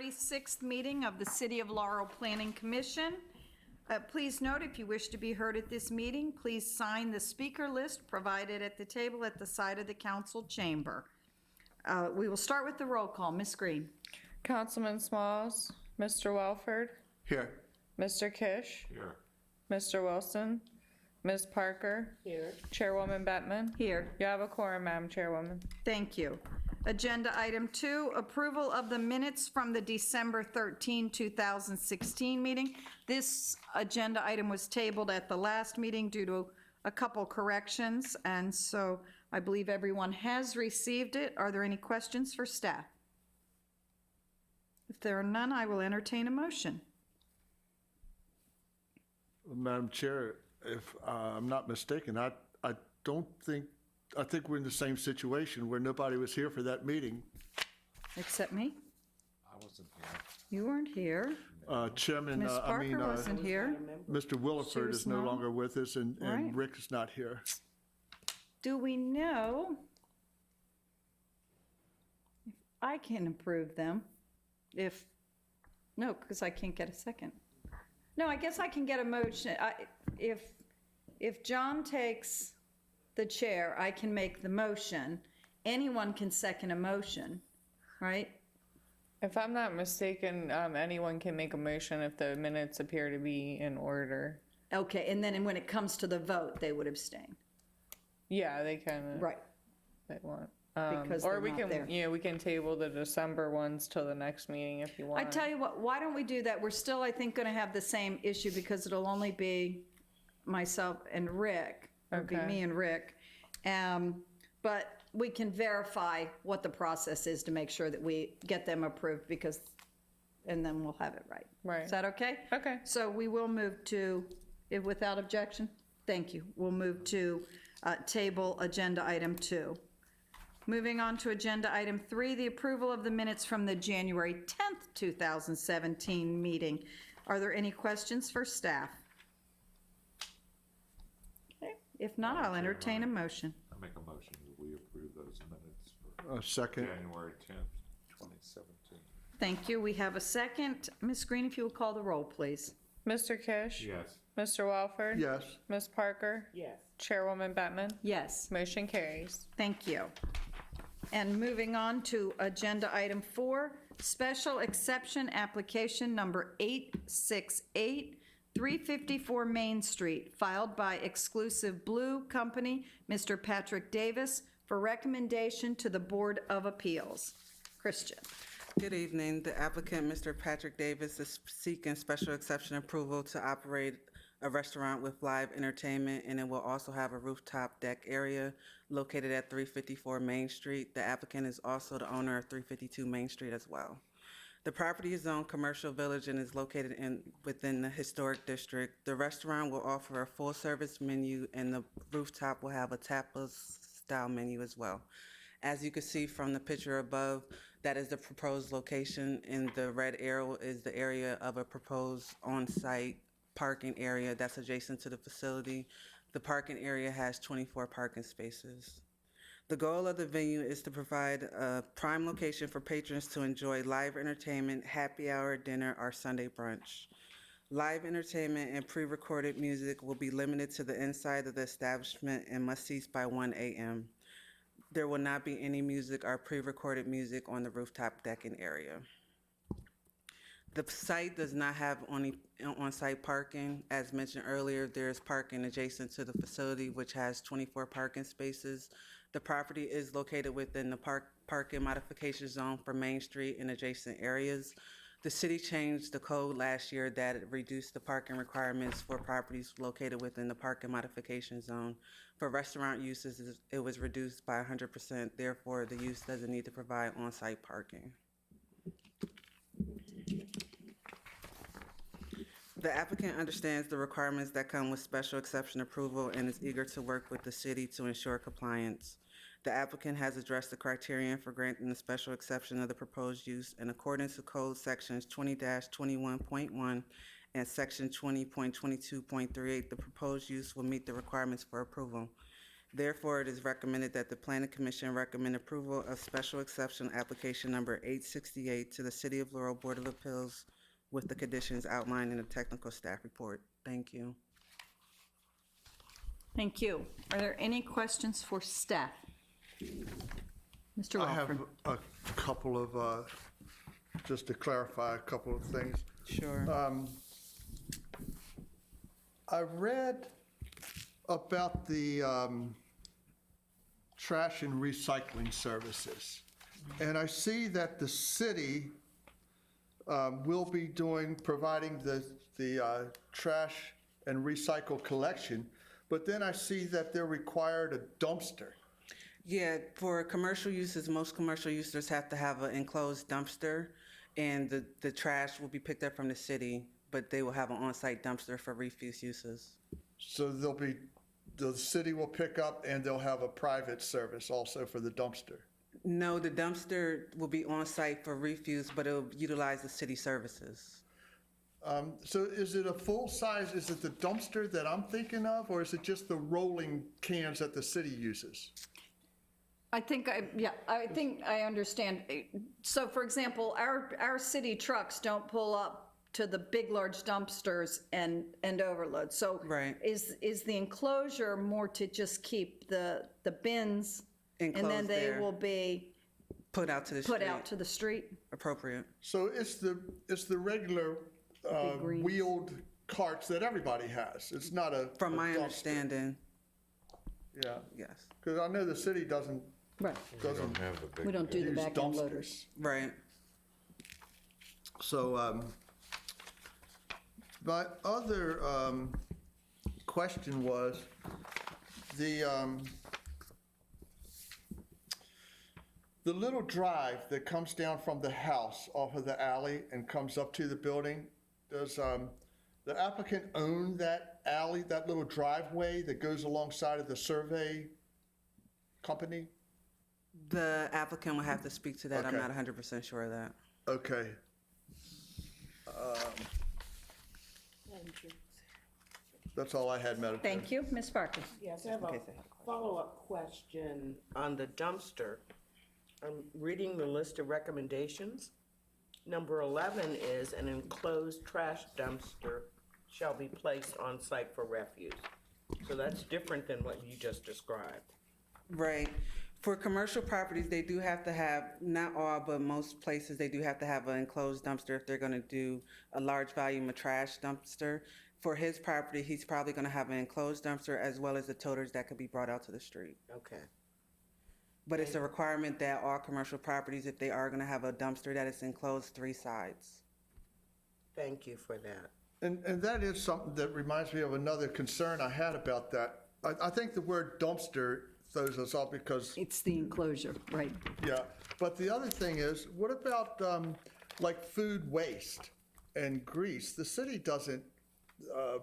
46th meeting of the City of Laurel Planning Commission. Please note, if you wish to be heard at this meeting, please sign the speaker list provided at the table at the side of the council chamber. We will start with the roll call. Ms. Green. Councilman Smalls, Mr. Welford, Here. Mr. Kish, Here. Mr. Wilson, Ms. Parker, Here. Chairwoman Bettman. Here. You have a quorum, Madam Chairwoman. Thank you. Agenda item 2, approval of the minutes from the December 13, 2016 meeting. This agenda item was tabled at the last meeting due to a couple corrections, and so I believe everyone has received it. Are there any questions for staff? If there are none, I will entertain a motion. Madam Chair, if I'm not mistaken, I think we're in the same situation where nobody was here for that meeting. Except me? I wasn't here. You weren't here. Chairman, Ms. Parker wasn't here. Mr. Williford was is no not. longer with us, and Right. Rick is not here. Do we know if I can approve them? No, because I can't get a second. No, I guess I can get a motion. If John takes the chair, I can make the motion. Anyone can second a motion, right? If I'm not mistaken, anyone can make a motion if the minutes appear to be in order. Okay, and then when it comes to the vote, they would abstain. Yeah, they can. Right. They want. Because or they're we not can, there. we can table the December ones till the next meeting if you want. I tell you what, why don't we do that? We're still, I think, going to have the same issue because it'll only be myself and Rick. It'll be Okay. me and Rick. But we can verify what the process is to make sure that we get them approved and then we'll have it right. Right. Is that okay? Okay. So we will move to, without objection? Thank you. We'll move to table agenda item 2. Moving on to agenda item 3, the approval of the minutes from the January 10th, 2017 meeting. Are there any questions for staff? Okay. If not, I'll entertain a motion. I make a motion that we approve those minutes for Second. January 10th, 2017. Thank you. We have a second. Ms. Green, if you will call the roll, please. Mr. Kish, Yes. Mr. Welford, Yes. Ms. Parker, Yes. Chairwoman Bettman. Yes. Motion carries. Thank you. And moving on to agenda item 4, special exception application number 868, 354 Main Street, filed by ExclusiveBlu Company, Mr. Patrick Davis, for recommendation to the Board of Appeals. Christian. Good evening. The applicant, Mr. Patrick Davis, is seeking special exception approval to operate a restaurant with live entertainment, and it will also have a rooftop deck area located at 354 Main Street. The applicant is also the owner of 352 Main Street as well. The property is zoned commercial village and is located within the historic district. The restaurant will offer a full-service menu, and the rooftop will have a tapas-style menu as well. As you can see from the picture above, that is the proposed location, and the red arrow is the area of a proposed on-site parking area that's adjacent to the facility. The parking area has 24 parking spaces. The goal of the venue is to provide a prime location for patrons to enjoy live entertainment, happy hour, dinner, or Sunday brunch. Live entertainment and pre-recorded music will be limited to the inside of the establishment and must cease by 1 a.m. There will not be any music or pre-recorded music on the rooftop decking area. The site does not have on-site parking. As mentioned earlier, there is parking adjacent to the facility, which has 24 parking spaces. The property is located within the parking modification zone for Main Street and adjacent areas. The city changed the code last year that reduced the parking requirements for properties located within the parking modification zone. For restaurant uses, it was reduced by 100%. Therefore, the use doesn't need to provide on-site parking. The applicant understands the requirements that come with special exception approval and is eager to work with the city to ensure compliance. The applicant has addressed the criterion for granting the special exception of the proposed use in accordance with Code Sections 20-21.1 and Section 20.22.38. The proposed use will meet the requirements for approval. Therefore, it is recommended that the Planning Commission recommend approval of special exception application number 868 to the City of Laurel Board of Appeals with the conditions outlined in the technical staff report. Thank you. Thank you. Are there any questions for staff? Mr. I have Walford? a couple of, just to clarify a couple of things. Sure. I read about the trash and recycling services, and I see that the city will be providing the trash and recycle collection, but then I see that they're required a dumpster. Yeah, for commercial uses, most commercial users have to have an enclosed dumpster, and the trash will be picked up from the city, but they will have an on-site dumpster for refuse uses. So the city will pick up, and they'll have a private service also for the dumpster. No, the dumpster will be on-site for refuse, but it'll utilize the city services. So is it a full size, is it the dumpster that I'm thinking of, or is it just the rolling cans that the city uses? I think I understand. So for example, our city trucks don't pull up to the big, large dumpsters and overload. So Right. is the enclosure more to just keep the bins? And then Enclosed they there. will be Put out to the street. put out to the street? Appropriate. So it's the regular big greens. wheeled carts that everybody has. It's not a From a my dumpster. understanding, Yeah, yes. because I know the city doesn't Right. We don't have the big. We don't do the use back end loaders. dumpsters. Right. So my other question was the little drive that comes down from the house off of the alley and comes up to the building. Does the applicant own that alley, that little driveway that goes alongside of the survey company? The applicant will have to speak to that. I'm Okay. not 100% sure of that. Okay. That's all I had, Madam Chair. Thank you. Ms. Parker? Yes, I have Okay, a so- follow-up question on the dumpster. I'm reading the list of recommendations. Number 11 is an enclosed trash dumpster shall be placed on site for refuse. So that's different than what you just described. Right. For commercial properties, they do have to have, not all, but most places, they do have to have an enclosed dumpster if they're going to do a large volume of trash dumpster. For his property, he's probably going to have an enclosed dumpster as well as the toters that could be brought out to the street. Okay. But it's a requirement that all commercial properties, if they are going to have a dumpster, that it's enclosed 3 sides. Thank you for that. And that is something that reminds me of another concern I had about that. I think the word dumpster throws us off because, It's the enclosure, right. yeah. But the other thing is, what about like food waste and grease? The city doesn't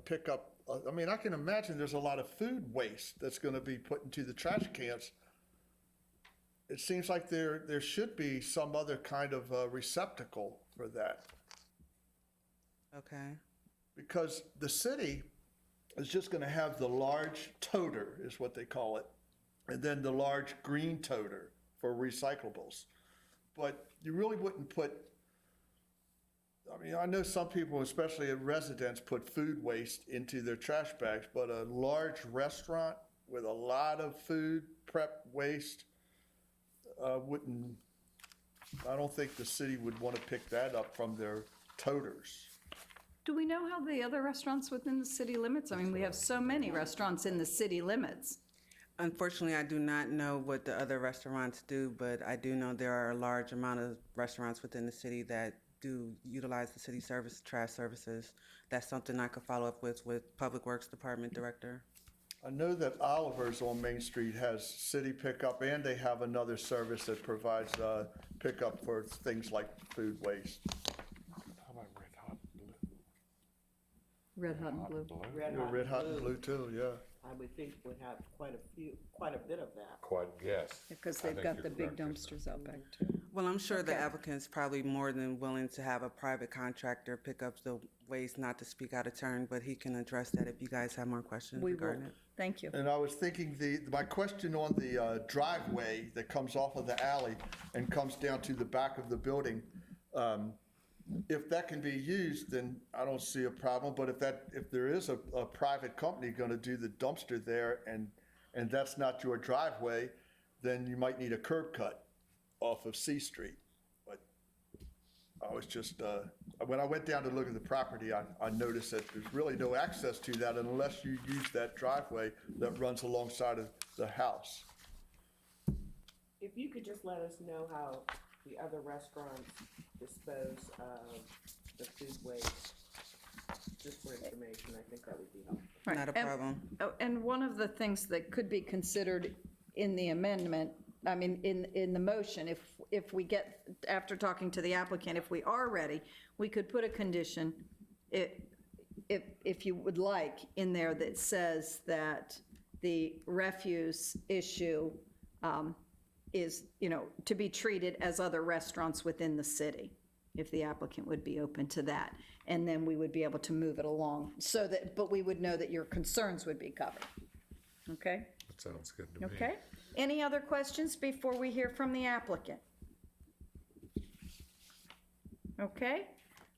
pick up, I mean, I can imagine there's a lot of food waste that's going to be put into the trash cans. It seems like there should be some other kind of receptacle for that. Okay. Because the city is just going to have the large toter, is what they call it, and then the large green toter for recyclables. But you really wouldn't put, I mean, I know some people, especially at residents, put food waste into their trash bags, but a large restaurant with a lot of food prep waste wouldn't, I don't think the city would want to pick that up from their toters. Do we know how the other restaurants within the city limits? I mean, we have so many restaurants in the city limits. Unfortunately, I do not know what the other restaurants do, but I do know there are a large amount of restaurants within the city that do utilize the city service, trash services. That's something I could follow up with Public Works Department Director. I know that Oliver's on Main Street has city pickup, and they have another service that provides pickup for things like food waste. How about Red Hot Blue? Red Hot and Blue. Red Hot and Blue too, yeah. I would think would have quite a bit of that. Quite, yes. Because I they've think got you're the big correct, isn't it? dumpsters out back too. Well, I'm sure the Okay. applicant's probably more than willing to have a private contractor pick up the waste, not to speak out of turn, but he can address that if you guys have more questions We will. regarding it. Thank you. And I was thinking my question on the driveway that comes off of the alley and comes down to the back of the building, if that can be used, then I don't see a problem. But if there is a private company going to do the dumpster there and that's not your driveway, then you might need a curb cut off of C Street. But I was just, when I went down to look at the property, I noticed that there's really no access to that unless you use that driveway that runs alongside of the house. If you could just let us know how the other restaurants dispose of the food waste, just for information, I think that would be helpful. Right. Not a And- problem. Oh, and one of the things that could be considered in the amendment, I mean, in the motion, if we get, after talking to the applicant, if we are ready, we could put a condition, if you would like, in there that says that the refuse issue is, to be treated as other restaurants within the city, if the applicant would be open to that. And then we would be able to move it along so that, but we would know that your concerns would be covered. Okay? That sounds good to me. Okay. Any other questions before we hear from the applicant? Okay.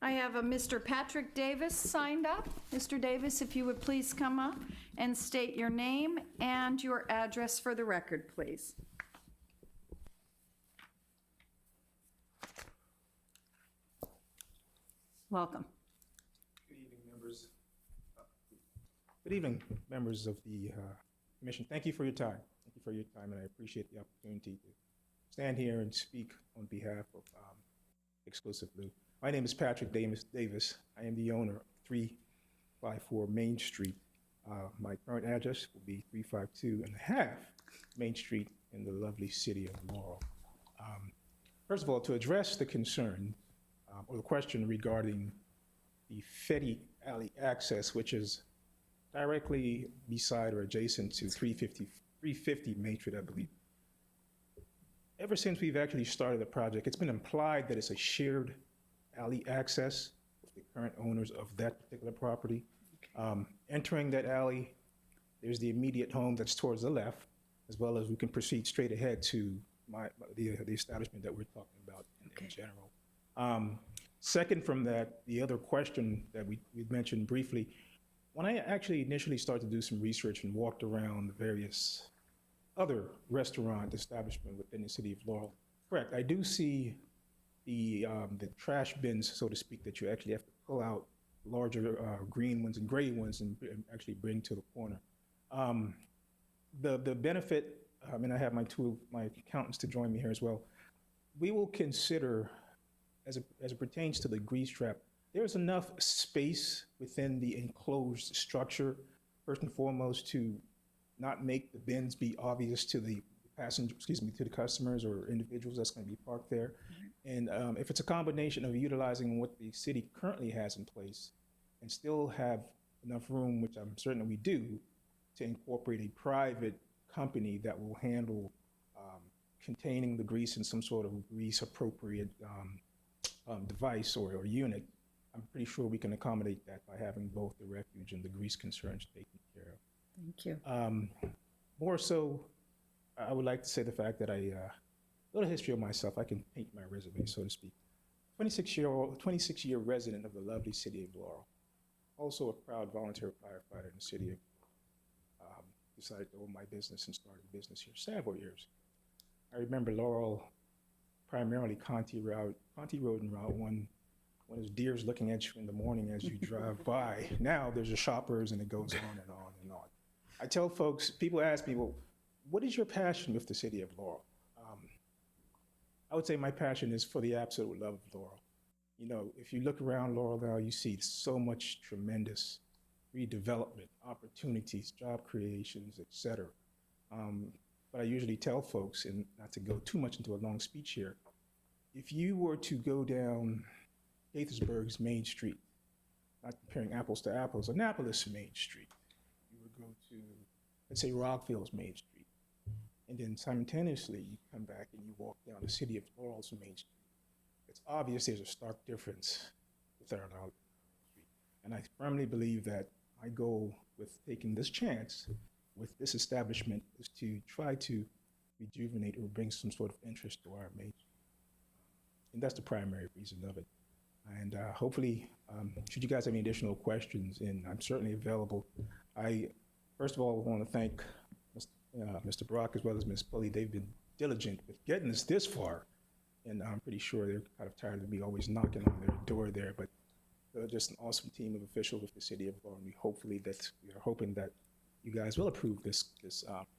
I have a Mr. Patrick Davis signed up. Mr. Davis, if you would please come up and state your name and your address for the record, please. Welcome. Good evening, members. Good evening, members of the commission. Thank you for your time. Thank you for your time, and I appreciate the opportunity to stand here and speak on behalf of ExclusiveBlu. My name is Patrick Davis. I am the owner of 354 Main Street. My current address will be 352 and a half Main Street in the lovely city of Laurel. First of all, to address the concern or the question regarding the Fetty Alley access, which is directly beside or adjacent to 350 Main Street, I believe. Ever since we've actually started the project, it's been implied that it's a shared alley access with the current owners of that particular property. Entering that alley, there's the immediate home that's towards the left, as well as we can proceed straight ahead to the establishment that we're talking about in general. Second from that, the other question that we mentioned briefly, when I actually initially started to do some research and walked around the various other restaurant establishments within the city of Laurel, correct, I do see the trash bins, so to speak, that you actually have to pull out larger green ones and gray ones and actually bring to the corner. The benefit, and I have my accountants to join me here as well, we will consider, as it pertains to the grease trap, there's enough space within the enclosed structure, first and foremost, to not make the bins be obvious to the to the customers or individuals that's going to be parked there. And if it's a combination of utilizing what the city currently has in place and still have enough room, which I'm certain we do, to incorporate a private company that will handle containing the grease in some sort of grease appropriate device or unit, I'm pretty sure we can accommodate that by having both the refuge and the grease concerns taken care of. Thank you. More so, I would like to say the fact that a little history of myself, I can paint my resume, so to speak. 26-year resident of the lovely city of Laurel. Also a proud volunteer firefighter in the city of decided to own my business and started a business here several years. I remember Laurel, primarily Conti Road and Route 1, when there's deers looking at you in the morning as you drive by. Now there's a Shoppers and it goes on and on and on. I tell folks, people ask me, well, what is your passion with the city of Laurel? I would say my passion is for the absolute love of Laurel. You know, if you look around Laurel now, you see so much tremendous redevelopment, opportunities, job creations, et cetera. But I usually tell folks, and not to go too much into a long speech here, if you were to go down Gaithersburg's Main Street, not comparing apples to apples, Annapolis Main Street, you would go to, let's say, Rockville's Main Street, and then simultaneously you come back and you walk down the city of Laurel's Main Street. It's obvious there's a stark difference with our Street. And I firmly believe that my goal with taking this chance with this establishment is to try to rejuvenate or bring some sort of interest to our Main Street. And that's the primary reason of it. And hopefully, should you guys have any additional questions, and I'm certainly available. I, first of all, want to thank Mr. Brock as well as Ms. Pulley. They've been diligent with getting us this far, and I'm pretty sure they're kind of tired of me always knocking on their door there, but they're just an awesome team of officials with the city of Laurel. We are hoping that you guys will approve this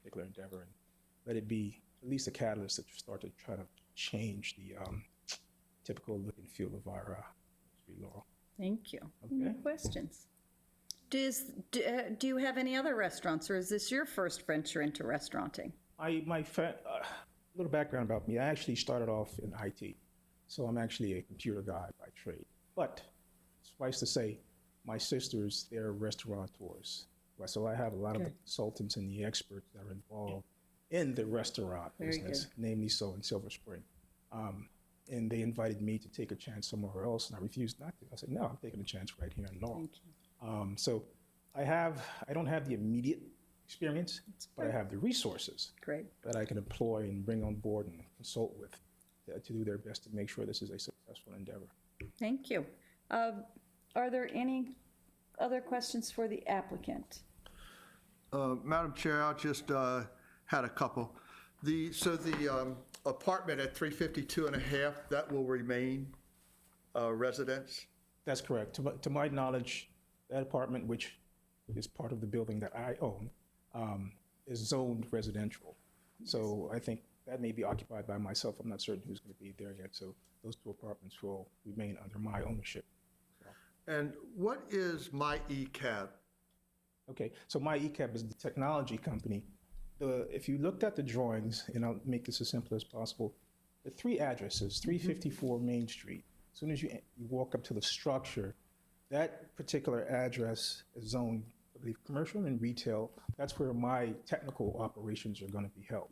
particular endeavor and let it be at least a catalyst that you start to try to change the typical look and feel of our street, Laurel. Thank you. Okay. Any questions? Do you have any other restaurants, or is this your first venture into restauranting? Little background about me. I actually started off in IT, so I'm actually a computer guy by trade. But suffice to say, my sisters, they're restaurateurs. So I have a lot of the consultants and the experts that are involved in the restaurant business, namely so in Silver Spring. And they invited me to take a chance somewhere else, and I refused not to. I said, no, I'm taking a chance right here in Laurel. So I don't have the immediate experience, but I have the resources that I can employ and bring on board and consult with to do their best to make sure this is a successful endeavor. Thank you. Are there any other questions for the applicant? Madam Chair, I just had a couple. The apartment at 352 and a half, that will remain residence? That's correct. To my knowledge, that apartment, which is part of the building that I own, is zoned residential. So I think that may be occupied by myself. I'm not certain who's going to be there yet. So those two apartments will remain under my ownership. And what is My ECAB? Okay, so My ECAB is the technology company. If you looked at the drawings, and I'll make this as simple as possible, the three addresses, 354 Main Street. As soon as you walk up to the structure, that particular address is zoned, I believe, commercial and retail. That's where my technical operations are going to be held.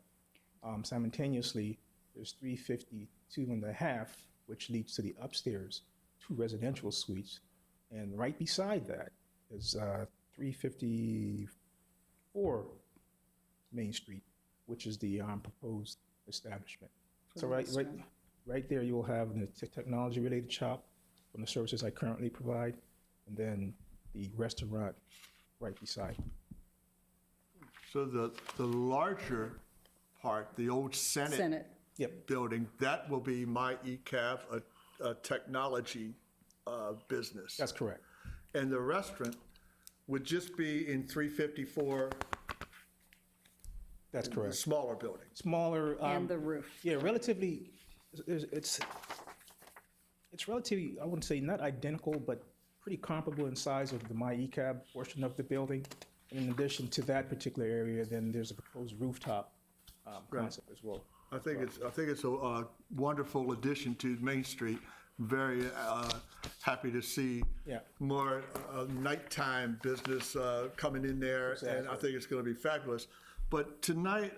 Simultaneously, there's 352 and a half, which leads to the upstairs, 2 residential suites. And right beside that is 354 Main Street, which is the proposed establishment. So right there, you will have the technology-related shop from the services I currently provide, and then the restaurant right beside. So the larger part, the old Senate building, that will be My ECAB, a technology business. That's correct. And the restaurant would just be in 354. That's correct. Smaller building. Smaller. And the roof. Yeah, relatively, it's relatively, I wouldn't say not identical, but pretty comparable in size of the My ECAB portion of the building. And in addition to that particular area, then there's a proposed rooftop concept as well. I think it's a wonderful addition to Main Street. Very happy to see more nighttime business coming in there, and I think it's going to be fabulous. But tonight,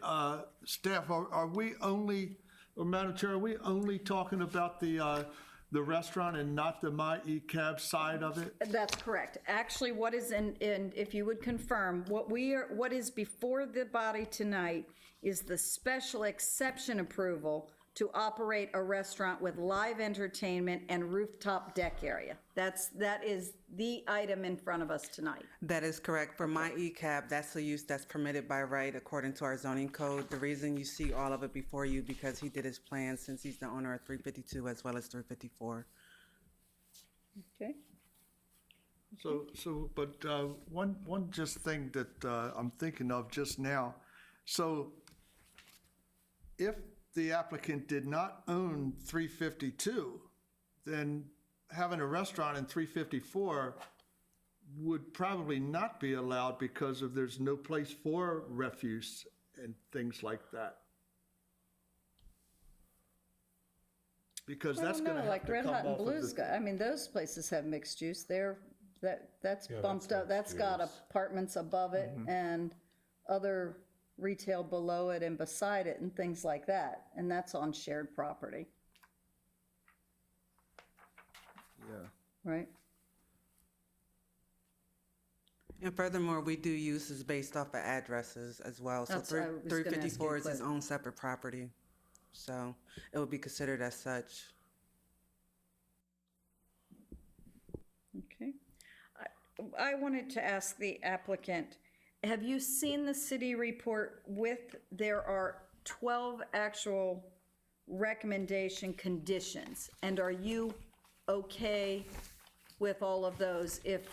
staff, are we only, or Madam Chair, are we only talking about the restaurant and not the My ECAB side of it? That's correct. Actually, what is if you would confirm, what is before the body tonight is the special exception approval to operate a restaurant with live entertainment and rooftop deck area. That is the item in front of us tonight. That is correct. For My ECAB, that's the use that's permitted by right according to our zoning code. The reason you see all of it before you, because he did his plans since he's the owner of 352 as well as 354. Okay. But one just thing that I'm thinking of just now. So if the applicant did not own 352, then having a restaurant in 354 would probably not be allowed because there's no place for refuse and things like that. Because that's going to have like to Red come Hot and off of Blue's the. I mean, those places have mixed use. That's Yeah, bumped that's up. That's got mixed use. apartments above it and other retail below it and beside it and things like that, and that's on shared property, Yeah. right? And furthermore, we do uses based off of addresses as well. So That's- I was gonna ask you 354 is its quick. own separate property. So it would be considered as such. Okay. I wanted to ask the applicant, have you seen the city report with, there are 12 actual recommendation conditions, and are you okay with all of those if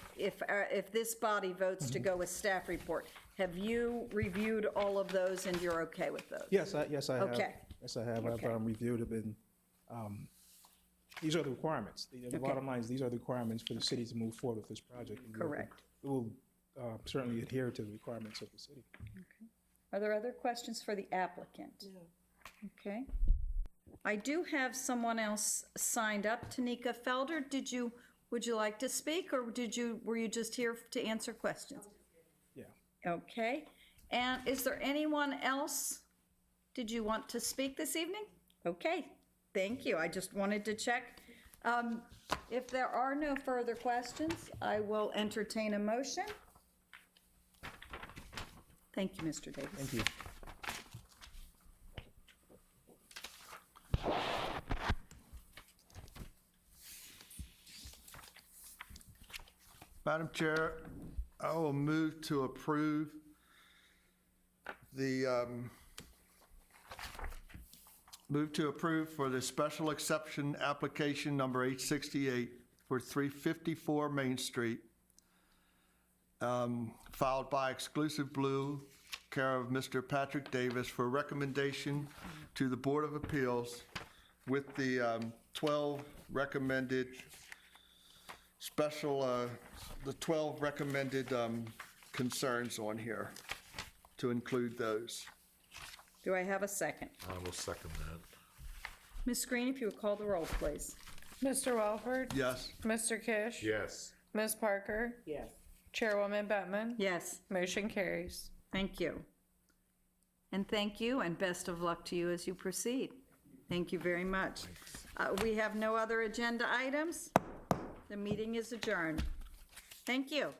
this body votes to go with staff report? Have you reviewed all of those and you're okay with those? Yes, I have. Okay. Yes, I have. Okay. I've reviewed it, and these are the requirements. The bottom line is these are the requirements for the city to move forward with this project. And Correct. We will certainly adhere to the requirements of the city. Are there other questions for the applicant? No. Okay. I do have someone else signed up, Tanika Felder. Would you like to speak, or were you just here to answer questions? Yeah. Okay. And is there anyone else? Did you want to speak this evening? Okay, thank you. I just wanted to check. If there are no further questions, I will entertain a motion. Thank you, Mr. Davis. Thank you. Madam Chair, I will move to approve for the special exception application number 868 for 354 Main Street, filed by ExclusiveBlu, care of Mr. Patrick Davis, for recommendation to the Board of Appeals with the 12 recommended the 12 recommended concerns on here, to include those. Do I have a second? I will second that. Ms. Green, if you would call the roll, please. Mr. Welford? Yes. Mr. Kish? Yes. Ms. Parker? Yes. Chairwoman Bettman? Yes, Motion carries. thank you. And thank you, and best of luck to you as you proceed. Thank you very much. We have no other agenda items. The meeting is adjourned. Thank you.